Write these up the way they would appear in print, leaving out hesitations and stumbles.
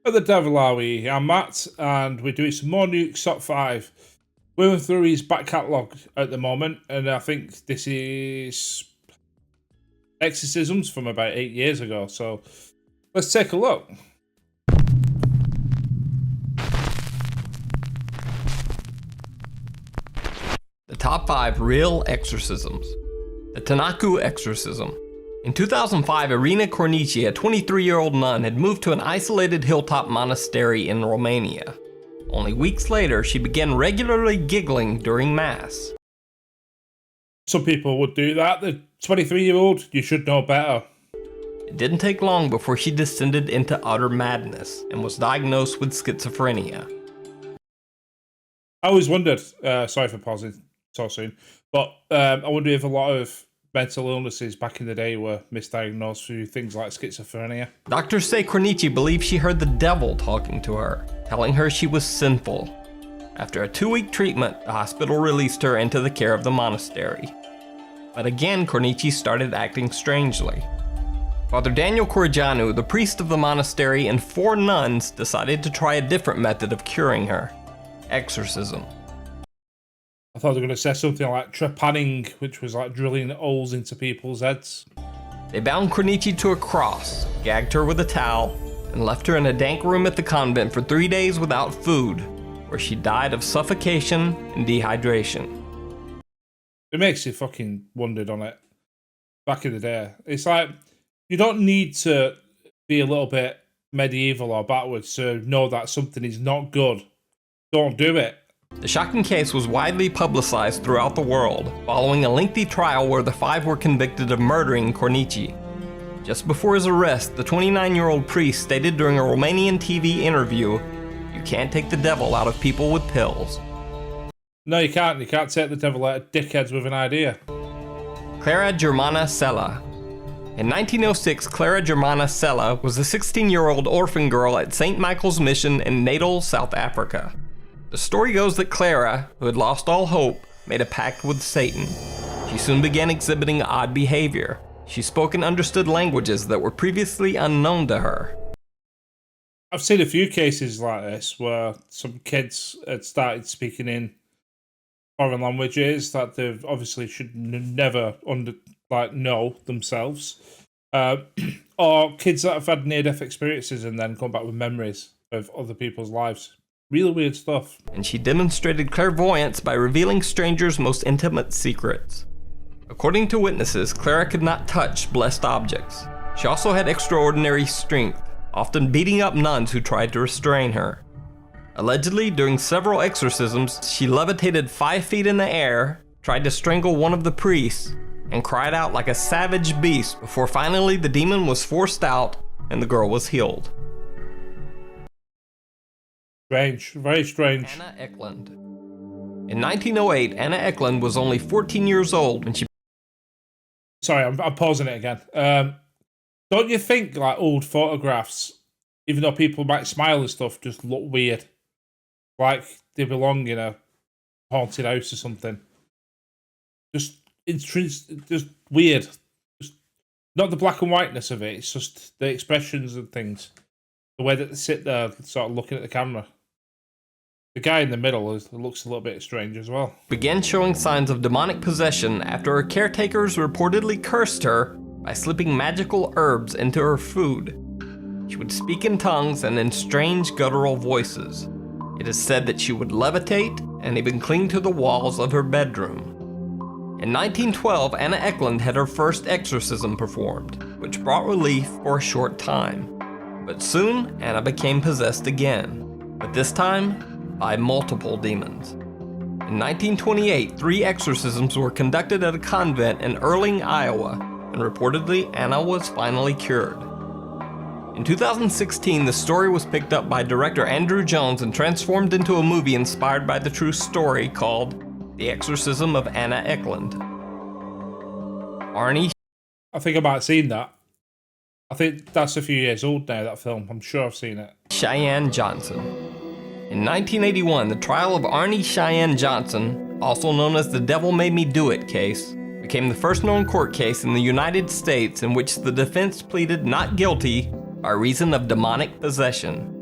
At the devil are we? I'm Matt, and we're doing some more Nukes top 5. We're going through his back catalogue at the moment, and I think this is Exorcisms from about 8 years ago, so let's take a look. The top 5 real exorcisms. The Tanaku Exorcism. In 2005, Arena Cornichi, a 23-year-old nun, had moved to an isolated hilltop monastery in Romania. Only weeks later, she began regularly giggling during Mass. Some people would do that. The 23-year-old, you should know better. It didn't take long before she descended into utter madness and was diagnosed with schizophrenia. I always wondered, sorry for pausing so soon, but I wonder if a lot of mental illnesses back in the day were misdiagnosed through things like schizophrenia. Doctors say Cornichi believed she heard the devil talking to her, telling her she was sinful. After a 2-week treatment, the hospital released her into the care of the monastery. But again, Cornichi started acting strangely. Father Daniel Corrigianu, the priest of the monastery, and 4 nuns decided to try a different method of curing her: exorcism. I thought they were going to say something like trepanning, which was like drilling holes into people's heads. They bound Cornichi to a cross, gagged her with a towel, and left her in a dank room at the convent for 3 days without food, where she died of suffocation and dehydration. It makes you fucking wondered on it. Back in the day. It's like, you don't need to be a little bit medieval or backwards to know that something is not good. Don't do it. The shocking case was widely publicized throughout the world, following a lengthy trial where the 5 were convicted of murdering Cornichi. Just before his arrest, the 29-year-old priest stated during a Romanian TV interview, "You can't take the devil out of people with pills." No, you can't. You can't take the devil out of dickheads with an idea. Clara Germana Cella. In 1906, Clara Germana Cella was a 16-year-old orphan girl at St. Michael's Mission in Natal, South Africa. The story goes that Clara, who had lost all hope, made a pact with Satan. She soon began exhibiting odd behavior. She spoke and understood languages that were previously unknown to her. I've seen a few cases like this where some kids had started speaking in foreign languages that they obviously should never know themselves. Or kids that have had near-death experiences and then come back with memories of other people's lives. Really weird stuff. And she demonstrated clairvoyance by revealing strangers' most intimate secrets. According to witnesses, Clara could not touch blessed objects. She also had extraordinary strength, often beating up nuns who tried to restrain her. Allegedly, during several exorcisms, she levitated 5 feet in the air, tried to strangle one of the priests, and cried out like a savage beast before finally the demon was forced out and the girl was healed. Strange, very strange. Anna Ecklund. In 1908, Anna Ecklund was only 14 years old when she... Sorry, I'm pausing it again. Don't you think like old photographs, even though people might smile and stuff, just look weird? Like they belong in a haunted house or something. It's just weird. Just, not the black and whiteness of it, it's just the expressions and things. The way that they sit there sort of looking at the camera. The guy in the middle looks a little bit strange as well. Began showing signs of demonic possession after her caretakers reportedly cursed her by slipping magical herbs into her food. She would speak in tongues and in strange guttural voices. It is said that she would levitate and even cling to the walls of her bedroom. In 1912, Anna Ecklund had her first exorcism performed, which brought relief for a short time. But soon, Anna became possessed again, but this time by multiple demons. In 1928, 3 exorcisms were conducted at a convent in Erling, Iowa, and reportedly Anna was finally cured. In 2016, the story was picked up by director Andrew Jones and transformed into a movie inspired by the true story called The Exorcism of Anna Ecklund. Arne. I think I might have seen that. I think that's a few years old now, that film. I'm sure I've seen it. Cheyenne Johnson. In 1981, the trial of Arne Cheyenne Johnson, also known as the Devil Made Me Do It case, became the first known court case in the United States in which the defense pleaded not guilty by reason of demonic possession.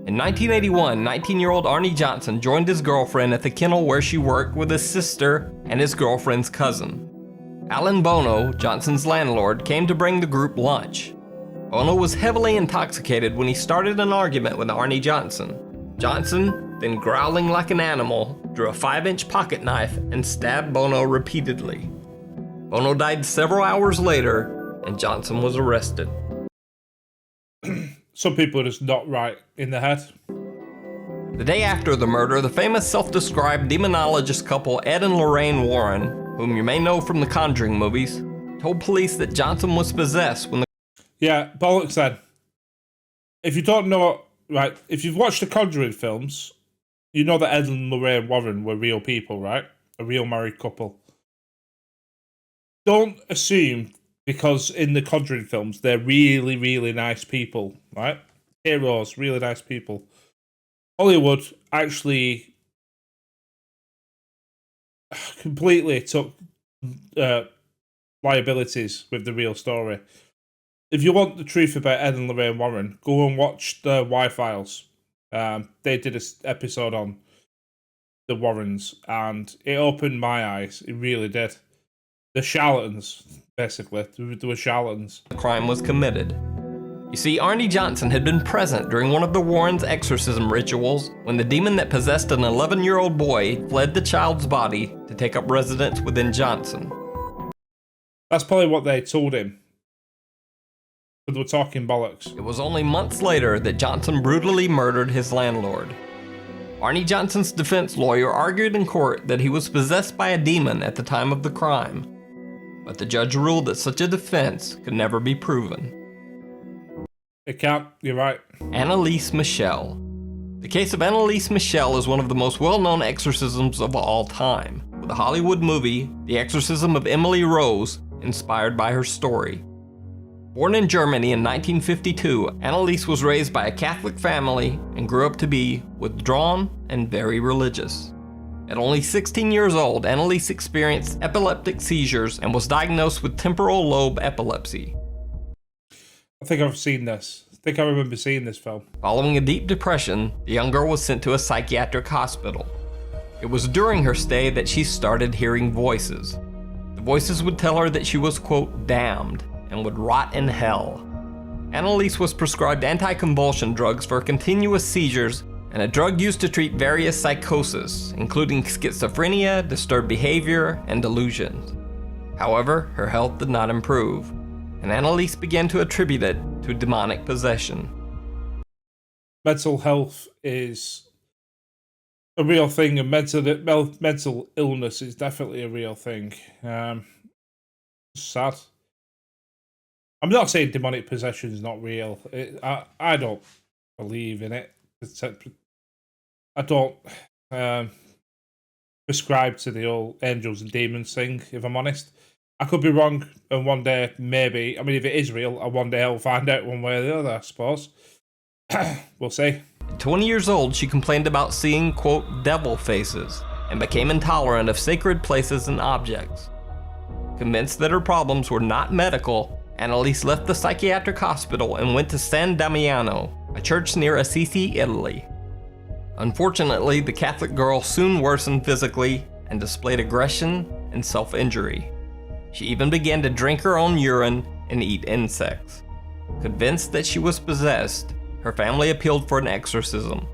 In 1981, 19-year-old Arne Johnson joined his girlfriend at the kennel where she worked with his sister and his girlfriend's cousin. Alan Bono, Johnson's landlord, came to bring the group lunch. Bono was heavily intoxicated when he started an argument with Arne Johnson. Johnson, then growling like an animal, drew a 5-inch pocket knife and stabbed Bono repeatedly. Bono died several hours later, and Johnson was arrested. Some people are just not right in the head. The day after the murder, the famous self-described demonologist couple Ed and Lorraine Warren, whom you may know from the Conjuring movies, told police that Johnson was possessed when the... Yeah, bollocks then. If you don't know, right, if you've watched the Conjuring films, you know that Ed and Lorraine Warren were real people, right? A real married couple. Don't assume, because in the Conjuring films, they're really, really nice people, right? Heroes, really nice people. Hollywood actually completely took liabilities with the real story. If you want the truth about Ed and Lorraine Warren, go and watch the Y-Files. They did an episode on the Warrens, and it opened my eyes. It really did. The charlatans, basically. They were charlatans. The crime was committed. You see, Arne Johnson had been present during one of the Warrens' exorcism rituals when the demon that possessed an 11-year-old boy fled the child's body to take up residence within Johnson. That's probably what they told him. But they were talking bollocks. It was only months later that Johnson brutally murdered his landlord. Arne Johnson's defense lawyer argued in court that he was possessed by a demon at the time of the crime, but the judge ruled that such a defense could never be proven. It can't, you're right. Anneliese Michel. The case of Anneliese Michel is one of the most well-known exorcisms of all time, with the Hollywood movie, The Exorcism of Emily Rose, inspired by her story. Born in Germany in 1952, Anneliese was raised by a Catholic family and grew up to be withdrawn and very religious. At only 16 years old, Anneliese experienced epileptic seizures and was diagnosed with temporal lobe epilepsy. I think I've seen this. I think I remember seeing this film. Following a deep depression, the young girl was sent to a psychiatric hospital. It was during her stay that she started hearing voices. The voices would tell her that she was, quote, damned and would rot in hell. Anneliese was prescribed anticonvulsion drugs for continuous seizures and a drug used to treat various psychosis, including schizophrenia, disturbed behavior, and delusions. However, her health did not improve, and Anneliese began to attribute it to demonic possession. Mental health is a real thing, and mental illness is definitely a real thing. Sad. I'm not saying demonic possession is not real. I don't believe in it. I don't prescribe to the old angels and demons thing, if I'm honest. I could be wrong, and one day, maybe, I mean, if it is real, one day I'll find out one way or the other, I suppose. We'll see. At 20 years old, she complained about seeing, quote, devil faces, and became intolerant of sacred places and objects. Convinced that her problems were not medical, Anneliese left the psychiatric hospital and went to San Damiano, a church near Assisi, Italy. Unfortunately, the Catholic girl soon worsened physically and displayed aggression and self-injury. She even began to drink her own urine and eat insects. Convinced that she was possessed, her family appealed for an exorcism.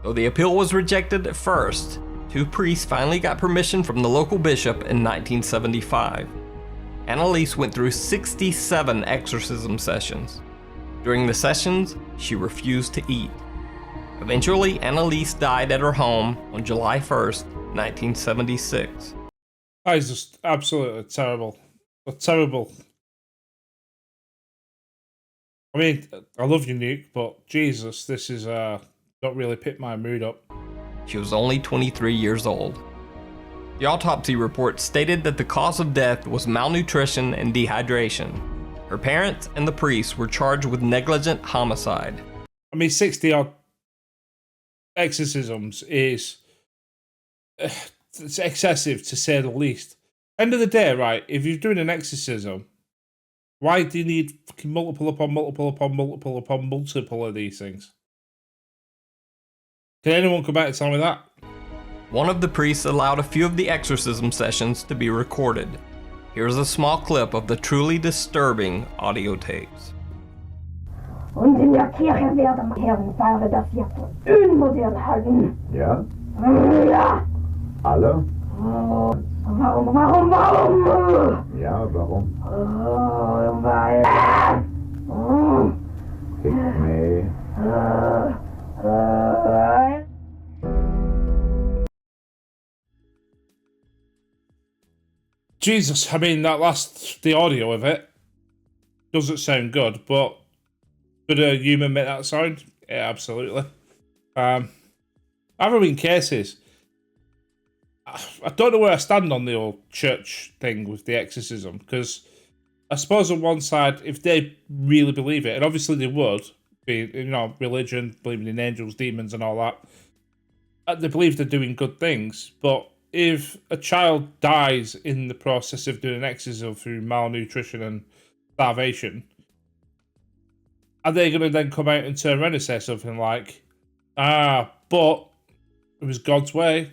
Though the appeal was rejected at first, 2 priests finally got permission from the local bishop in 1975. Anneliese went through 67 exorcism sessions. During the sessions, she refused to eat. Eventually, Anneliese died at her home on July 1st, 1976. That is just absolutely terrible. Terrible. I mean, I love you, Nuke, but Jesus, this is not really picked my mood up. She was only 23 years old. The autopsy report stated that the cause of death was malnutrition and dehydration. Her parents and the priest were charged with negligent homicide. I mean, 60-odd exorcisms is it's excessive, to say the least. End of the day, right, if you're doing an exorcism, why do you need multiple upon multiple upon multiple upon multiple of these things? Can anyone come back and tell me that? One of the priests allowed a few of the exorcism sessions to be recorded. Here's a small clip of the truly disturbing audio tapes. Und in der Kirche werden Herrenpaare das jetzt unmodern halten. Ja? Ja. Alle? Oh, warum? Ja, warum? Oh, weil... Pick me. Jesus, I mean, the audio of it doesn't sound good, but could a human make that sound? Yeah, absolutely. I've been cases. I don't know where I stand on the old church thing with the exorcism, because I suppose on one side, if they really believe it, and obviously they would, be, you know, religion, believing in angels, demons, and all that, they believe they're doing good things. But if a child dies in the process of doing an exorcism through malnutrition and starvation, are they going to then come out and turn around and say something like, but it was God's way,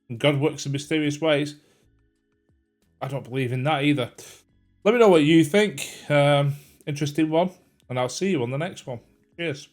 and God works in mysterious ways? I don't believe in that either. Let me know what you think. Interesting one, and I'll see you on the next one. Cheers.